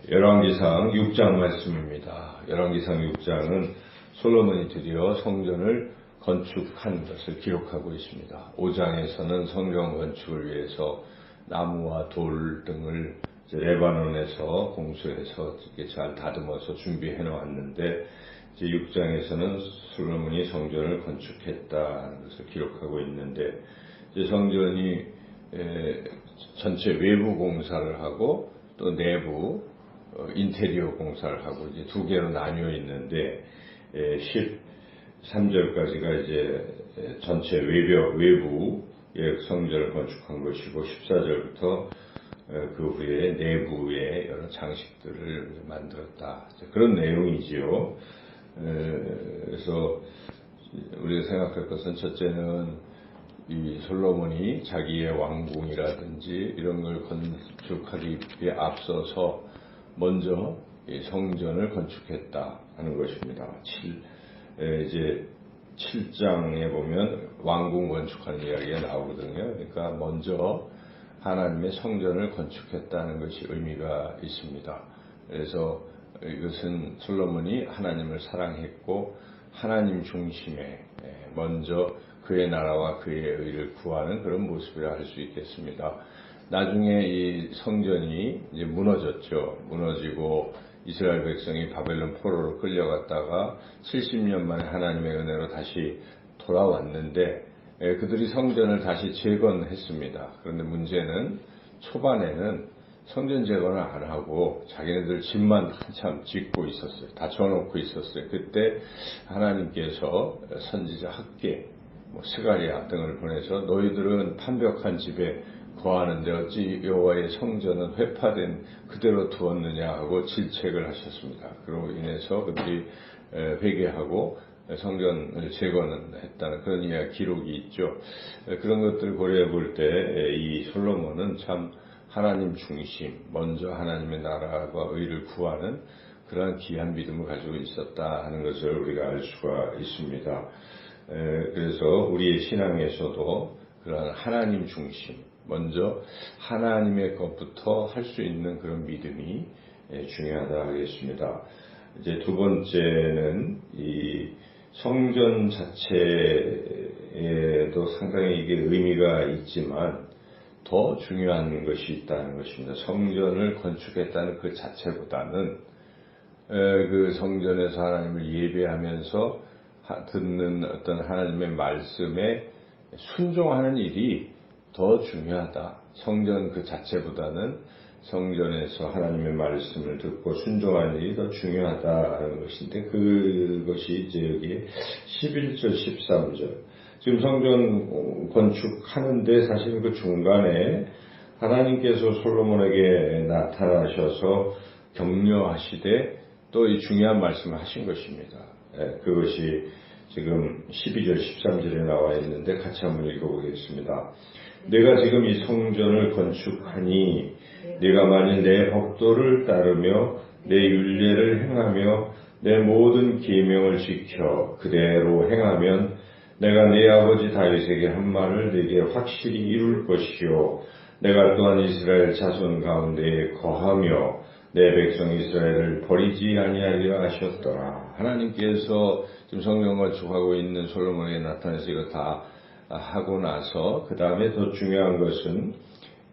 열왕기상 6장 말씀입니다. 열왕기상 6장은 솔로몬이 드디어 성전을 건축한 것을 기록하고 있습니다. 5장에서는 성전 건축을 위해서 나무와 돌 등을 레바논에서 공수해서 잘 다듬어서 준비해 놓았는데, 이제 6장에서는 솔로몬이 성전을 건축했다는 것을 기록하고 있는데, 이제 성전이 전체 외부 공사를 하고 또 내부 인테리어 공사를 하고 이제 두 개로 나뉘어 있는데, 13절까지가 이제 전체 외부 성전을 건축한 것이고, 14절부터 그 후에 내부의 여러 장식들을 만들었다, 그런 내용이지요. 그래서 우리가 생각할 것은, 첫째는 이 솔로몬이 자기의 왕궁이라든지 이런 걸 건축하기에 앞서서 먼저 이 성전을 건축했다 하는 것입니다. 이제 7장에 보면 왕궁 건축하는 이야기가 나오거든요. 그러니까 먼저 하나님의 성전을 건축했다는 것이 의미가 있습니다. 그래서 이것은 솔로몬이 하나님을 사랑했고 하나님 중심에 먼저 그의 나라와 그의 의를 구하는 그런 모습이라 할 수 있겠습니다. 나중에 이 성전이 이제 무너졌죠. 무너지고 이스라엘 백성이 바벨론 포로로 끌려갔다가 70년 만에 하나님의 은혜로 다시 돌아왔는데, 그들이 성전을 다시 재건했습니다. 그런데 문제는 초반에는 성전 재건을 안 하고 자기네들 집만 한참 짓고 있었어요. 다 져놓고 있었어요. 그때 하나님께서 선지자 학개, 스가랴 등을 보내서 너희들은 판벽한 집에 거하는데 어찌 여호와의 성전은 회파된 그대로 두었느냐 하고 질책을 하셨습니다. 그로 인해서 그들이 회개하고 성전을 재건했다는 그런 이야기 기록이 있죠. 그런 것들을 고려해 볼 때 이 솔로몬은 참 하나님 중심, 먼저 하나님의 나라와 의를 구하는 그러한 귀한 믿음을 가지고 있었다 하는 것을 우리가 알 수가 있습니다. 그래서 우리의 신앙에서도 그런 하나님 중심, 먼저 하나님의 것부터 할 수 있는 그런 믿음이 중요하다 하겠습니다. 이제 두 번째는 이 성전 자체에도 상당히 이게 의미가 있지만 더 중요한 것이 있다는 것입니다. 성전을 건축했다는 그 자체보다는 그 성전에서 하나님을 예배하면서 듣는 어떤 하나님의 말씀에 순종하는 일이 더 중요하다. 성전 그 자체보다는 성전에서 하나님의 말씀을 듣고 순종하는 일이 더 중요하다는 것인데, 그것이 이제 여기 11절, 13절. 지금 성전 건축하는데 사실 그 중간에 하나님께서 솔로몬에게 나타나셔서 격려하시되 또 이 중요한 말씀을 하신 것입니다. 그것이 지금 12절, 13절에 나와 있는데 같이 한번 읽어보겠습니다. 내가 지금 이 성전을 건축하니 네가 만일 내 법도를 따르며 내 율례를 행하며 내 모든 계명을 지켜 그대로 행하면 내가 네 아버지 다윗에게 한 말을 네게 확실히 이룰 것이요 내가 또한 이스라엘 자손 가운데에 거하며 내 백성 이스라엘을 버리지 아니하리라 하셨더라. 하나님께서 지금 성전 건축하고 있는 솔로몬에게 나타나서 이거 다 하고 나서 그 다음에 더 중요한 것은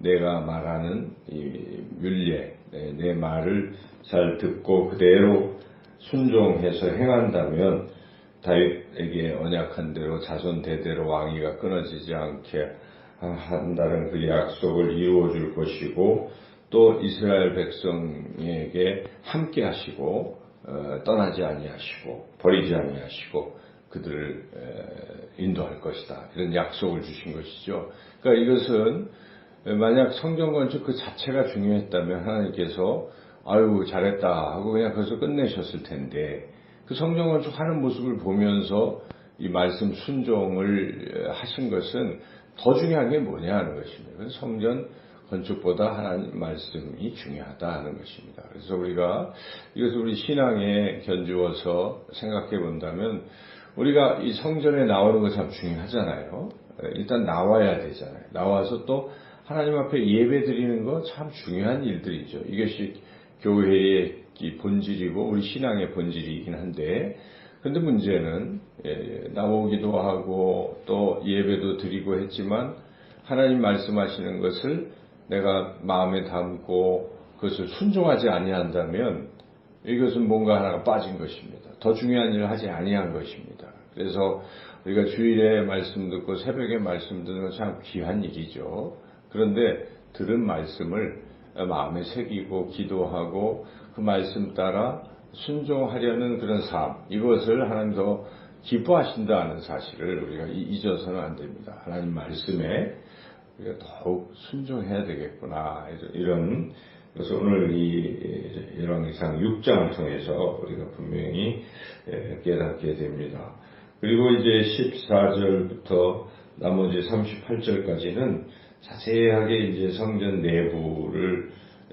내가 말하는 이 율례, 내 말을 잘 듣고 그대로 순종해서 행한다면 다윗에게 언약한 대로 자손 대대로 왕위가 끊어지지 않게 한다는 그 약속을 이루어 줄 것이고, 또 이스라엘 백성에게 함께 하시고 떠나지 아니하시고 버리지 아니하시고 그들을 인도할 것이다, 이런 약속을 주신 것이죠. 그러니까 이것은 만약 성전 건축 그 자체가 중요했다면 하나님께서 아유 잘했다 하고 그냥 거기서 끝내셨을 텐데, 그 성전 건축하는 모습을 보면서 이 말씀 순종을 하신 것은 더 중요한 게 뭐냐 하는 것입니다. 그래서 성전 건축보다 하나님 말씀이 중요하다 하는 것입니다. 그래서 우리가 이것을 우리 신앙에 견주어서 생각해 본다면, 우리가 이 성전에 나오는 거 참 중요하잖아요. 일단 나와야 되잖아요. 나와서 또 하나님 앞에 예배 드리는 거 참 중요한 일들이죠. 이것이 교회의 이 본질이고 우리 신앙의 본질이긴 한데, 그런데 문제는 나오기도 하고 또 예배도 드리고 했지만 하나님 말씀하시는 것을 내가 마음에 담고 그것을 순종하지 아니한다면 이것은 뭔가 하나가 빠진 것입니다. 더 중요한 일을 하지 아니한 것입니다. 그래서 우리가 주일에 말씀 듣고 새벽에 말씀 듣는 건 참 귀한 일이죠. 그런데 들은 말씀을 마음에 새기고 기도하고 그 말씀 따라 순종하려는 그런 삶, 이것을 하나님 더 기뻐하신다는 사실을 우리가 잊어서는 안 됩니다. 하나님 말씀에 우리가 더욱 순종해야 되겠구나, 이런 그래서 오늘 이 열왕기상 6장을 통해서 우리가 분명히 깨닫게 됩니다. 그리고 이제 14절부터 나머지 38절까지는 자세하게 이제 성전 내부를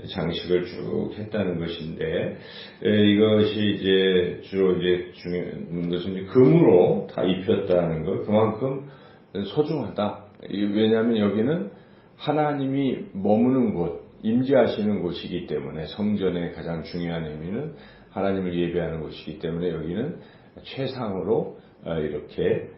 장식을 쭉 했다는 것인데, 이것이 이제 주로 이제 중요한 것은 이제 금으로 다 입혔다는 것, 그만큼 소중하다. 왜냐하면 여기는 하나님이 머무는 곳, 임재하시는 곳이기 때문에, 성전의 가장 중요한 의미는 하나님을 예배하는 곳이기 때문에 여기는 최상으로 이렇게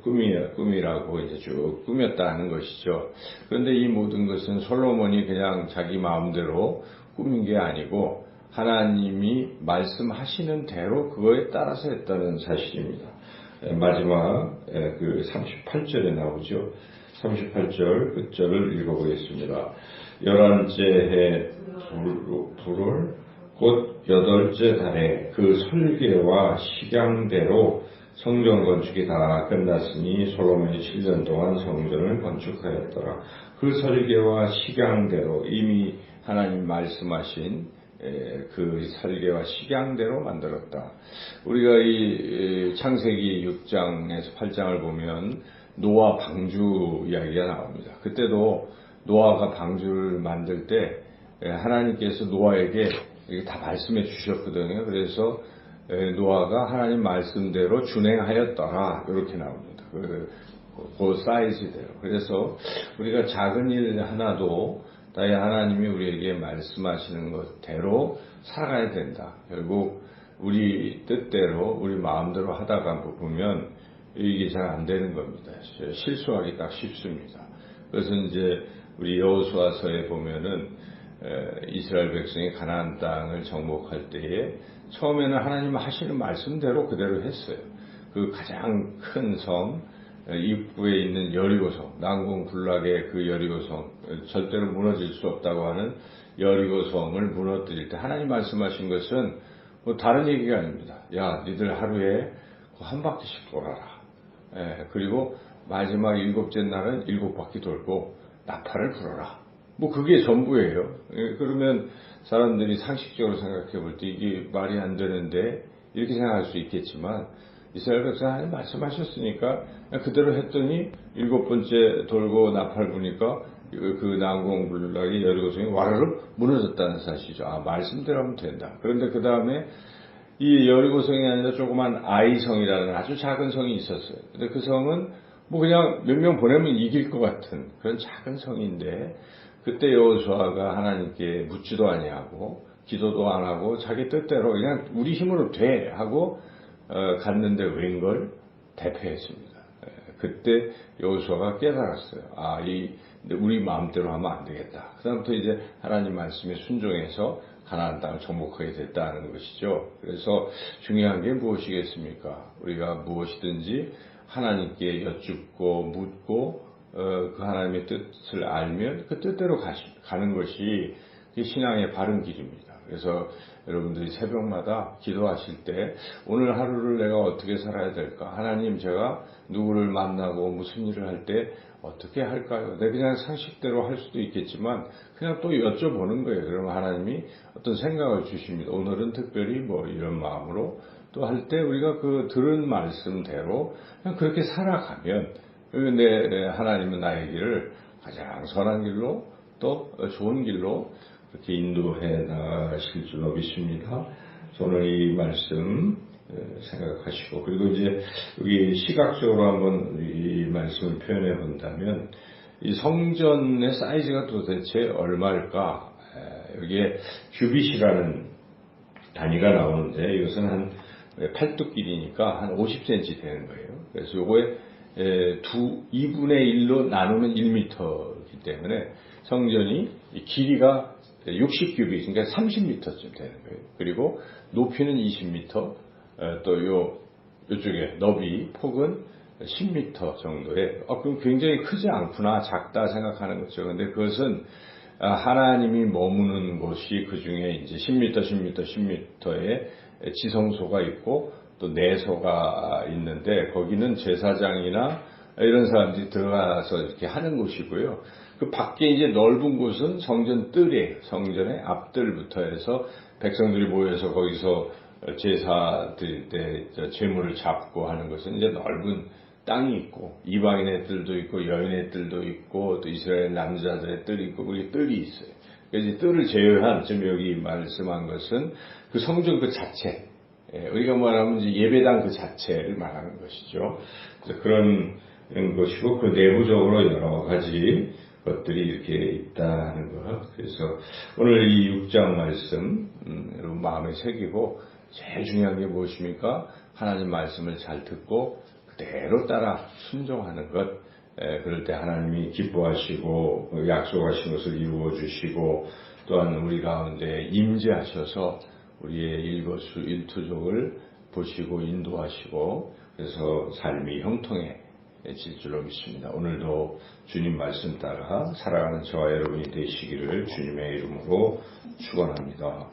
꾸미라고 이제 쭉 꾸몄다는 것이죠. 그런데 이 모든 것은 솔로몬이 그냥 자기 마음대로 꾸민 게 아니고 하나님이 말씀하시는 대로 그거에 따라서 했다는 사실입니다. 마지막 그 38절에 나오죠. 38절 끝절을 읽어보겠습니다. 11째 해 불을 곧 8째 달에 그 설계와 식양대로 성전 건축이 다 끝났으니 솔로몬이 7년 동안 성전을 건축하였더라. 그 설계와 식양대로 이미 하나님 말씀하신 그 설계와 식양대로 만들었다. 우리가 이 창세기 6장에서 8장을 보면 노아 방주 이야기가 나옵니다. 그때도 노아가 방주를 만들 때 하나님께서 노아에게 다 말씀해 주셨거든요. 그래서 노아가 하나님 말씀대로 준행하였더라, 이렇게 나옵니다. 그 사이즈대로. 그래서 우리가 작은 일 하나도 다 하나님이 우리에게 말씀하시는 것대로 살아가야 된다. 결국 우리 뜻대로 우리 마음대로 하다가 보면 이게 잘 안 되는 겁니다. 실수하기 딱 쉽습니다. 그래서 이제 우리 여호수아서에 보면은 이스라엘 백성이 가나안 땅을 정복할 때에 처음에는 하나님 하시는 말씀대로 그대로 했어요. 그 가장 큰 섬, 입구에 있는 여리고성, 난공불락의 그 여리고성, 절대로 무너질 수 없다고 하는 여리고성을 무너뜨릴 때 하나님 말씀하신 것은 뭐 다른 얘기가 아닙니다. 야, 니들 하루에 한 바퀴씩 돌아라. 그리고 마지막 7째 날은 7바퀴 돌고 나팔을 불어라. 뭐 그게 전부예요. 그러면 사람들이 상식적으로 생각해 볼 때 이게 말이 안 되는데 이렇게 생각할 수 있겠지만, 이스라엘 백성 하나님 말씀하셨으니까 그대로 했더니 7번째 돌고 나팔 부니까 그 난공불락의 여리고성이 와르르 무너졌다는 사실이죠. 아, 말씀대로 하면 된다. 그런데 그 다음에 이 여리고성이 아니라 조그만 아이성이라는 아주 작은 성이 있었어요. 근데 그 성은 뭐 그냥 몇 명 보내면 이길 것 같은 그런 작은 성인데, 그때 여호수아가 하나님께 묻지도 아니하고 기도도 안 하고 자기 뜻대로 그냥 우리 힘으로 돼 하고 갔는데 웬걸 대패했습니다. 그때 여호수아가 깨달았어요. 아, 우리 마음대로 하면 안 되겠다. 그다음부터 이제 하나님 말씀에 순종해서 가나안 땅을 정복하게 됐다는 것이죠. 그래서 중요한 게 무엇이겠습니까? 우리가 무엇이든지 하나님께 여쭙고 묻고 그 하나님의 뜻을 알면 그 뜻대로 가는 것이 신앙의 바른 길입니다. 그래서 여러분들이 새벽마다 기도하실 때 오늘 하루를 내가 어떻게 살아야 될까? 하나님, 제가 누구를 만나고 무슨 일을 할 때 어떻게 할까요? 내가 그냥 상식대로 할 수도 있겠지만 그냥 또 여쭤보는 거예요. 그러면 하나님이 어떤 생각을 주십니다. 오늘은 특별히 뭐 이런 마음으로 또 할 때 우리가 그 들은 말씀대로 그냥 그렇게 살아가면 하나님은 나의 길을 가장 선한 길로 또 좋은 길로 그렇게 인도해 나가실 줄로 믿습니다. 오늘 이 말씀 생각하시고, 그리고 이제 여기 시각적으로 한번 이 말씀을 표현해 본다면 이 성전의 사이즈가 도대체 얼마일까? 여기에 큐빗이라는 단위가 나오는데 이것은 한 팔뚝 길이니까 한 50cm 되는 거예요. 그래서 요거에 2분의 1로 나누면 1m이기 때문에 성전이 길이가 60규빗, 그러니까 30m쯤 되는 거예요. 그리고 높이는 20m, 또 요쪽에 너비, 폭은 10m 정도의, 그럼 굉장히 크지 않구나, 작다 생각하는 거죠. 근데 그것은 하나님이 머무는 곳이 그 중에 이제 10m, 10m의 지성소가 있고 또 내소가 있는데 거기는 제사장이나 이런 사람들이 들어가서 이렇게 하는 곳이고요. 그 밖에 이제 넓은 곳은 성전 뜰이에요. 성전의 앞뜰부터 해서 백성들이 모여서 거기서 제사 드릴 때 제물을 잡고 하는 것은 이제 넓은 땅이 있고 이방인의 뜰도 있고 여인의 뜰도 있고 또 이스라엘 남자들의 뜰이 있고 그게 뜰이 있어요. 그래서 뜰을 제외한 지금 여기 말씀한 것은 그 성전 그 자체, 우리가 말하면 이제 예배당 그 자체를 말하는 것이죠. 그래서 그런 것이고 그 내부적으로 여러 가지 것들이 이렇게 있다는 것. 그래서 오늘 이 6장 말씀 여러분 마음에 새기고 제일 중요한 게 무엇입니까? 하나님 말씀을 잘 듣고 그대로 따라 순종하는 것. 그럴 때 하나님이 기뻐하시고 약속하신 것을 이루어 주시고 또한 우리 가운데 임재하셔서 우리의 일거수일투족을 보시고 인도하시고 그래서 삶이 형통해질 줄로 믿습니다. 오늘도 주님 말씀 따라 살아가는 저와 여러분이 되시기를 주님의 이름으로 축원합니다.